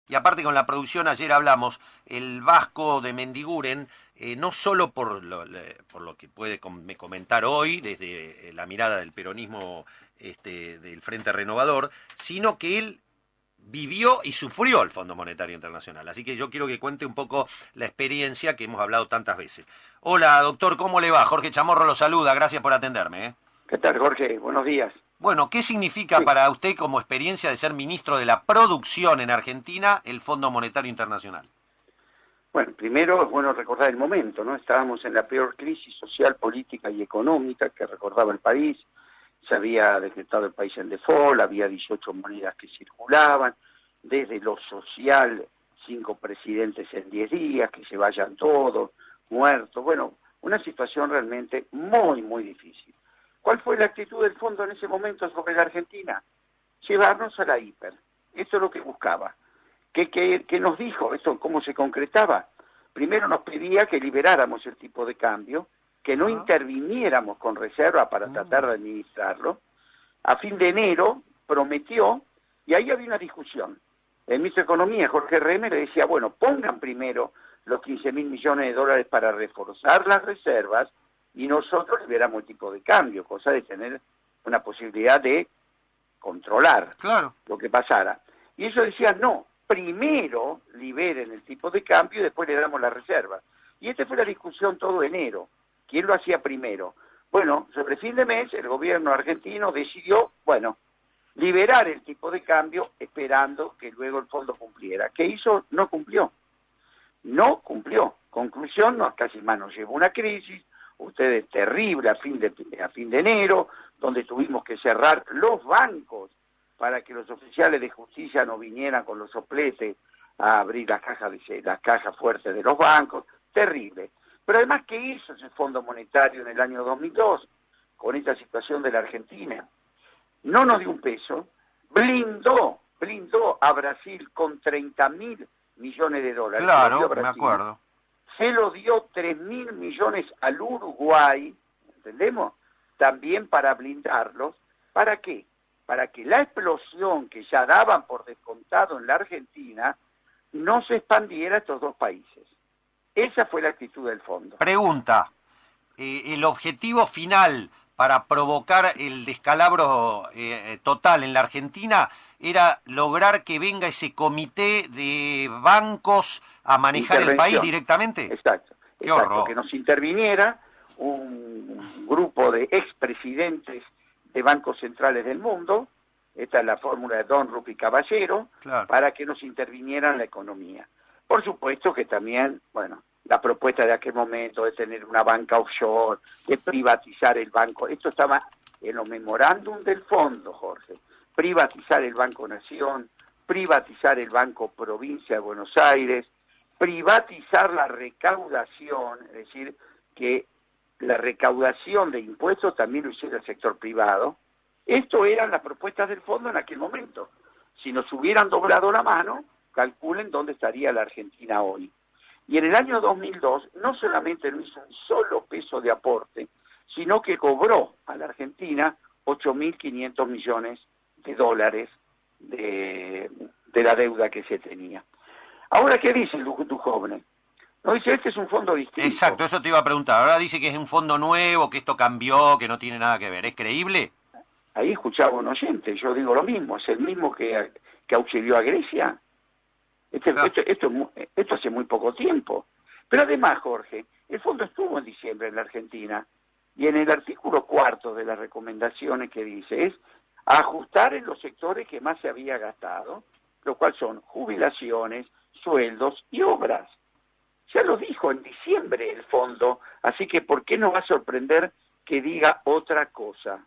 Y aparte con la producción, ayer hablamos, el Vasco de Mendiguren, no solo por lo que puede comentar hoy, desde la mirada del peronismo del Frente Renovador, sino que él vivió y sufrió el Fondo Monetario Internacional. Así que yo quiero que cuente un poco la experiencia que hemos hablado tantas veces. Hola, doctor, ¿cómo le va? Jorge Chamorro lo saluda, gracias por atenderme. ¿Qué tal, Jorge? Buenos días. Bueno, ¿qué significa Sí. para usted como experiencia de ser ministro de la producción en Argentina el Fondo Monetario Internacional? Bueno, primero es bueno recordar el momento, ¿no? Estábamos en la peor crisis social, política y económica que recordaba el país. Se había decretado el país en default, había 18 monedas que circulaban, desde lo social, 5 presidentes en 10 días, que se vayan todos, muertos. Bueno, una situación realmente muy, muy difícil. ¿Cuál fue la actitud del fondo en ese momento sobre la Argentina? Llevarnos a la hiper. Eso es lo que buscaba. ¿Qué nos dijo? ¿Esto cómo se concretaba? Primero nos pedía que liberáramos el tipo de cambio, que no interviniéramos con reserva para tratar de administrarlo. A fin de enero prometió, y ahí había una discusión. El ministro de Economía, Jorge Reme, le decía, bueno, pongan primero los 15.000 millones de dólares para reforzar las reservas y nosotros liberamos el tipo de cambio, cosa de tener una posibilidad de controlar lo que pasara. Y ellos decían, no, primero liberen el tipo de cambio y después le damos las reservas. Y esta fue la discusión todo enero. ¿Quién lo hacía primero? Bueno, sobre fin de mes el gobierno argentino decidió, bueno, liberar el tipo de cambio esperando que luego el fondo cumpliera. ¿Qué hizo? No cumplió. No cumplió. Conclusión, casi más nos llevó una crisis, ustedes terrible a fin de enero, donde tuvimos que cerrar los bancos para que los oficiales de justicia no vinieran con los sopletes a abrir las cajas fuertes de los bancos. Terrible. Pero además, ¿qué hizo ese Fondo Monetario en el año 2002 con esta situación de la Argentina? No nos dio un peso, blindó a Brasil con 30.000 millones de dólares. Claro, me acuerdo. Se lo dio 3.000 millones al Uruguay, ¿entendemos? También para blindarlos. ¿Para qué? Para que la explosión que ya daban por descontado en la Argentina no se expandiera a estos dos países. Esa fue la actitud del fondo. Pregunta, ¿el objetivo final para provocar el descalabro total en la Argentina era lograr que venga ese comité de bancos a manejar el país directamente? Exacto. ¡Qué horror! Que nos interviniera un grupo de expresidentes de bancos centrales del mundo, esta es la fórmula de Donrup y Caballero, para que nos intervinieran la economía. Por supuesto que también, bueno, la propuesta de aquel momento de tener una banca offshore, de privatizar el banco, esto estaba en los memorándum del fondo, Jorge, privatizar el Banco Nación, privatizar el Banco Provincia de Buenos Aires, privatizar la recaudación, es decir, que la recaudación de impuestos también lo hiciera el sector privado. Esto eran las propuestas del fondo en aquel momento. Si nos hubieran doblado la mano, calculen dónde estaría la Argentina hoy. Y en el año 2002 no solamente no hizo un solo peso de aporte, sino que cobró a la Argentina 8.500 millones de dólares de la deuda que se tenía. Ahora, ¿qué dice el Duhovne? No dice, este es un fondo distinto. Exacto, eso te iba a preguntar. Ahora dice que es un fondo nuevo, que esto cambió, que no tiene nada que ver. ¿Es creíble? Ahí escuchaba un oyente, yo digo lo mismo. ¿Es el mismo que auxilió a Grecia? Esto hace muy poco tiempo. Pero además, Jorge, el fondo estuvo en diciembre en la Argentina y en el artículo 4 de las recomendaciones que dice es ajustar en los sectores que más se había gastado, lo cual son jubilaciones, sueldos y obras. Ya lo dijo en diciembre el fondo, así que ¿por qué nos va a sorprender que diga otra cosa?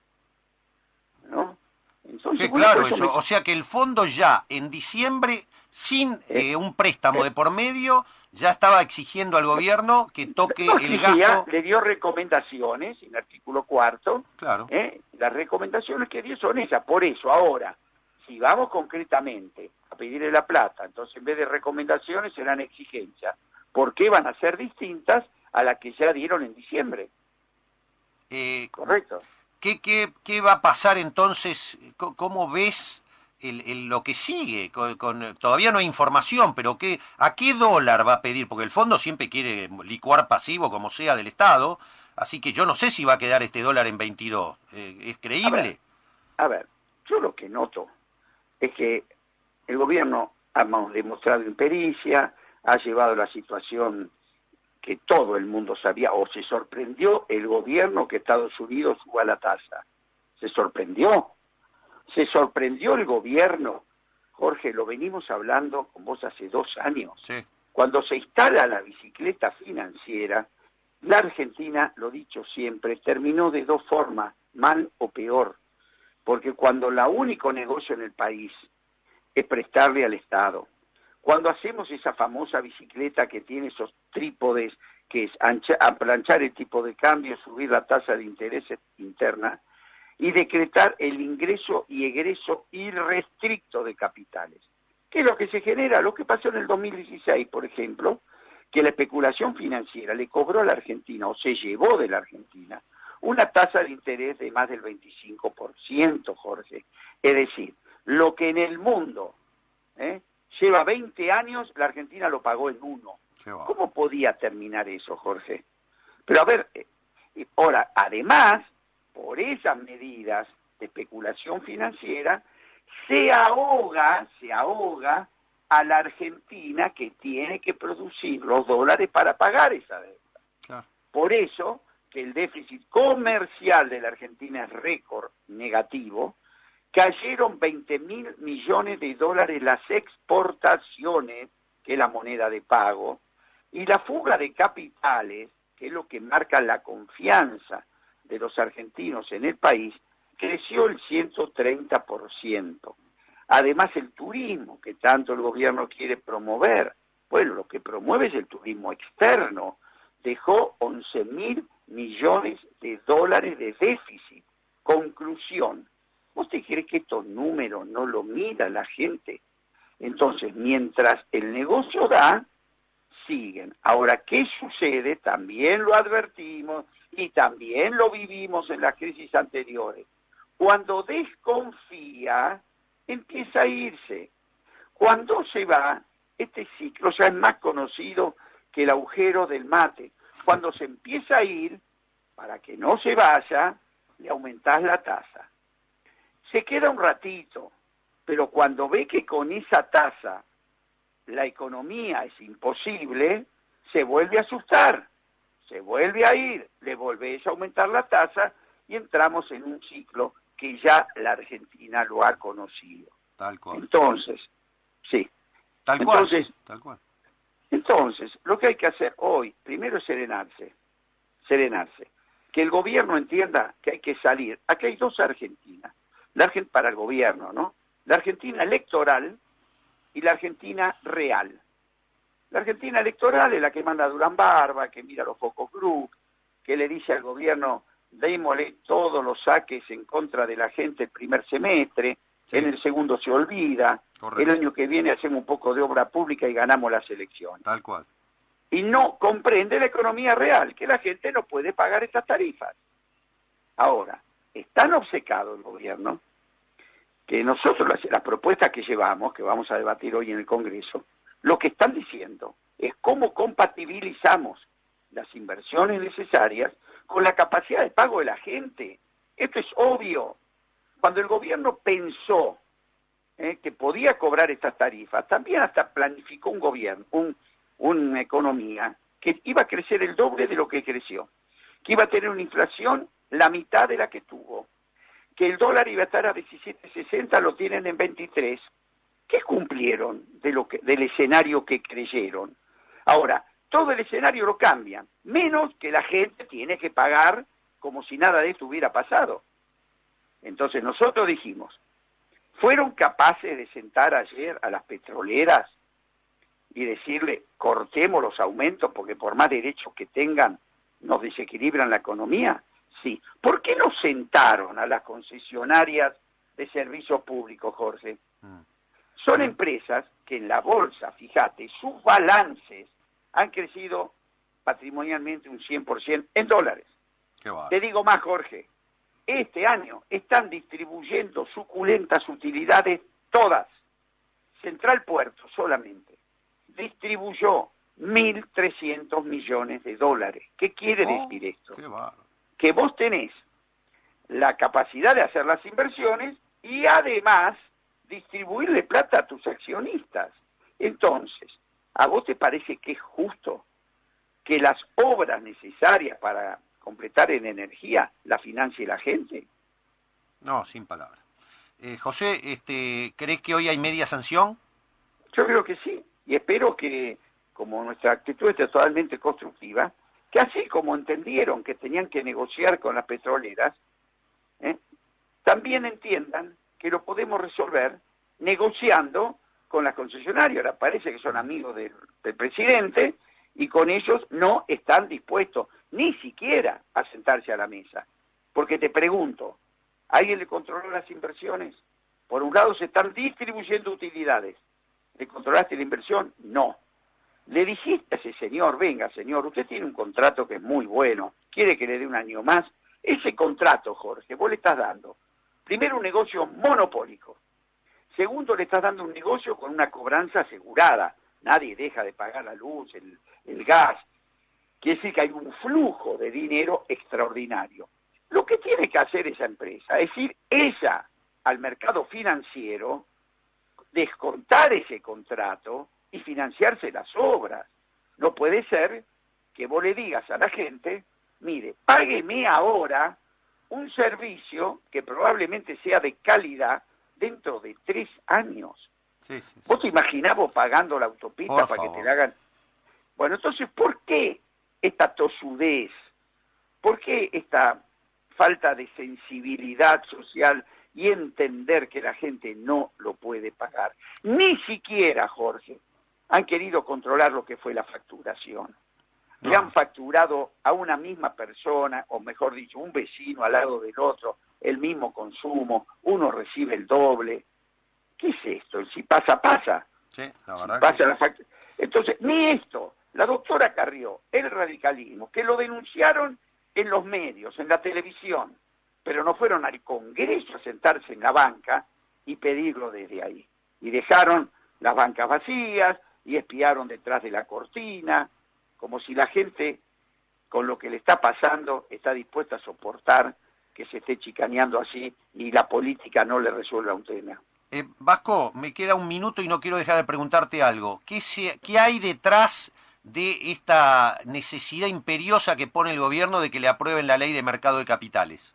¿No? Entonces, claro eso, o sea que el fondo ya en diciembre, sin un préstamo de por medio, ya estaba exigiendo al gobierno que toque el gasto. Le dio recomendaciones en el artículo 4. Claro. Las recomendaciones que dio son esas. Por eso, ahora, si vamos concretamente a pedirle la plata, entonces en vez de recomendaciones serán exigencias. ¿Por qué van a ser distintas a las que ya dieron en diciembre? Correcto. ¿Qué va a pasar entonces? ¿Cómo ves lo que sigue. Todavía no hay información, pero ¿a qué dólar va a pedir? Porque el fondo siempre quiere licuar pasivo, como sea, del Estado. Así que yo no sé si va a quedar este dólar en 22. ¿Es creíble? A ver, yo lo que noto es que el gobierno ha demostrado impericia, ha llevado la situación que todo el mundo sabía, o se sorprendió el gobierno que Estados Unidos suba la tasa. Se sorprendió el gobierno. Jorge, lo venimos hablando con vos hace 2 años. Sí. Cuando se instala la bicicleta financiera, la Argentina, lo dicho siempre, terminó de 2 formas, mal o peor. Porque cuando el único negocio en el país es prestarle al Estado, cuando hacemos esa famosa bicicleta que tiene esos trípodes, que es aplanchar el tipo de cambio, subir la tasa de interés interna y decretar el ingreso y egreso irrestricto de capitales. ¿Qué es lo que se genera? Lo que pasó en el 2016, por ejemplo, que la especulación financiera le cobró a la Argentina, o se llevó de la Argentina, una tasa de interés de más del 25%, Jorge. Es decir, lo que en el mundo lleva 20 años, la Argentina lo pagó en 1. ¿Cómo podía terminar eso, Jorge? Pero a ver, ahora, además, por esas medidas de especulación financiera, se ahoga a la Argentina, que tiene que producir los dólares para pagar esa deuda. Claro. Por eso que el déficit comercial de la Argentina es récord negativo. Cayeron 20.000 millones de dólares las exportaciones, que es la moneda de pago, y la fuga de capitales, que es lo que marca la confianza de los argentinos en el país, creció el 130%. Además, el turismo, que tanto el gobierno quiere promover, bueno, lo que promueve es el turismo externo, dejó 11.000 millones de dólares de déficit. Conclusión, ¿usted cree que estos números no lo mira la gente? Entonces, mientras el negocio da, siguen. Ahora, ¿qué sucede? También lo advertimos y también lo vivimos en las crisis anteriores. Cuando desconfía, empieza a irse. Cuando se va, este ciclo ya es más conocido que el agujero del mate. Cuando se empieza a ir, para que no se vaya, le aumentás la tasa. Se queda un ratito, pero cuando ve que con esa tasa la economía es imposible, se vuelve a asustar, se vuelve a ir, le volvés a aumentar la tasa y entramos en un ciclo que ya la Argentina lo ha conocido. Tal cual. Entonces, sí. Tal cual, sí, tal cual. Entonces, lo que hay que hacer hoy, primero es serenarse. Que el gobierno entienda que hay que salir. Aquí hay 2 Argentinas. Para el gobierno, ¿no? La Argentina electoral y la Argentina real. La Argentina electoral es la que manda a Durán Barba, que mira los focus group, que le dice al gobierno, démosle todos los saques en contra de la gente el primer semestre, sí. En el segundo se olvida, correcto. El año que viene hacemos un poco de obra pública y ganamos las elecciones. Tal cual. Y no comprende la economía real, que la gente no puede pagar estas tarifas. Ahora, es tan obcecado el gobierno que nosotros las propuestas que llevamos, que vamos a debatir hoy en el Congreso, lo que están diciendo es cómo compatibilizamos las inversiones necesarias con la capacidad de pago de la gente. Esto es obvio. Cuando el gobierno pensó que podía cobrar estas tarifas, también hasta planificó un gobierno, una economía que iba a crecer el doble de lo que creció, que iba a tener una inflación la mitad de la que tuvo, que el dólar iba a estar a 17.60, lo tienen en 23. ¿Qué cumplieron del escenario que creyeron? Ahora, todo el escenario lo cambian, menos que la gente tiene que pagar como si nada de esto hubiera pasado. Entonces nosotros dijimos, ¿fueron capaces de sentar ayer a las petroleras y decirle, cortemos los aumentos porque por más derechos que tengan nos desequilibran la economía? Sí. ¿Por qué no sentaron a las concesionarias de servicios públicos, Jorge? Son empresas que en la bolsa, fíjate, sus balances han crecido patrimonialmente un 100% en dólares. Te digo más, Jorge, este año están distribuyendo suculentas utilidades todas. Central Puerto solamente distribuyó 1.300 millones de dólares. ¿Qué quiere decir esto? Que vos tenés la capacidad de hacer las inversiones y además distribuirle plata a tus accionistas. Entonces, ¿a vos te parece que es justo que las obras necesarias para completar en energía la financie la gente? No, sin palabras. José, ¿crees que hoy hay media sanción? Yo creo que sí, y espero que, como nuestra actitud es totalmente constructiva, que así como entendieron que tenían que negociar con las petroleras, también entiendan que lo podemos resolver negociando con las concesionarias. Ahora parece que son amigos del presidente y con ellos no están dispuestos ni siquiera a sentarse a la mesa. Porque te pregunto, ¿alguien le controló las inversiones? Por un lado se están distribuyendo utilidades. ¿Le controlaste la inversión? No. Le dijiste a ese señor, venga señor, usted tiene un contrato que es muy bueno, quiere que le dé un año más. Ese contrato, Jorge, vos le estás dando, primero, un negocio monopólico. Segundo, le estás dando un negocio con una cobranza asegurada. Nadie deja de pagar la luz, el gas. Quiere decir que hay un flujo de dinero extraordinario. Lo que tiene que hacer esa empresa es ir ella al mercado financiero, descontar ese contrato y financiarse las obras. No puede ser que vos le digas a la gente, mire, págueme ahora un servicio que probablemente sea de calidad dentro de 3 años. Sí. ¿Vos te imaginás vos pagando la autopista para que te la hagan? Bueno, entonces, ¿por qué esta tosudez? ¿Por qué esta falta de sensibilidad social y entender que la gente no lo puede pagar? Ni siquiera, Jorge, han querido controlar lo que fue la facturación. Le han facturado a una misma persona, o mejor dicho, un vecino al lado del otro, el mismo consumo, uno recibe el doble. ¿Qué es esto? Si pasa, pasa. Sí, la verdad. Pasa que... Entonces, ni esto, la doctora Carrió, el radicalismo, que lo denunciaron en los medios, en la televisión, pero no fueron al Congreso a sentarse en la banca y pedirlo desde ahí. Y dejaron las bancas vacías y espiaron detrás de la cortina, como si la gente, con lo que le está pasando, está dispuesta a soportar que se esté chicaneando así y la política no le resuelva un tema. Vasco, me queda un minuto y no quiero dejar de preguntarte algo. ¿Qué hay detrás de esta necesidad imperiosa que pone el gobierno de que le aprueben la ley de mercado de capitales?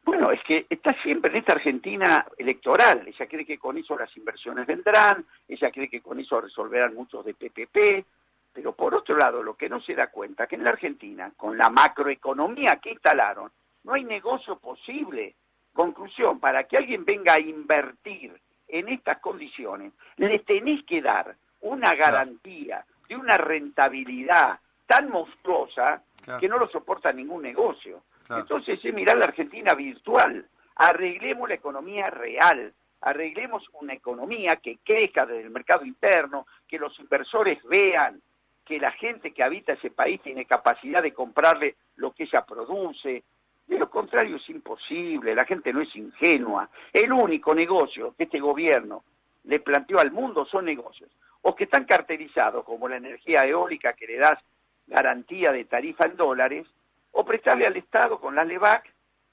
Bueno, es que está siempre en esta Argentina electoral. Ella cree que con eso las inversiones vendrán, ella cree que con eso resolverán muchos de PPP, pero por otro lado, lo que no se da cuenta, que en la Argentina, con la macroeconomía que instalaron, no hay negocio posible. Conclusión, para que alguien venga a invertir en estas condiciones, le tenés que dar una garantía de una rentabilidad tan monstruosa que no lo soporta ningún negocio. Entonces es mirar la Argentina virtual, arreglemos la economía real, arreglemos una economía que crezca desde el mercado interno, que los inversores vean que la gente que habita ese país tiene capacidad de comprarle lo que ella produce. De lo contrario es imposible, la gente no es ingenua. El único negocio que este gobierno le planteó al mundo son negocios, o que están cartelizados como la energía eólica que le das garantía de tarifa en dólares, o prestarle al Estado con la LEVAC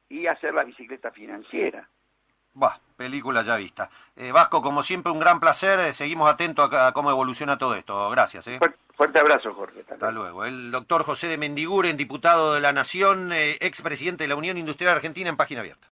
y hacer la bicicleta financiera. Bah, película ya vista. Vasco, como siempre, un gran placer. Seguimos atentos a cómo evoluciona todo esto. Gracias. Fuerte abrazo, Jorge. Hasta luego. El doctor José de Mendiguren, diputado de la Nación, expresidente de la Unión Industrial Argentina, en Página Abierta.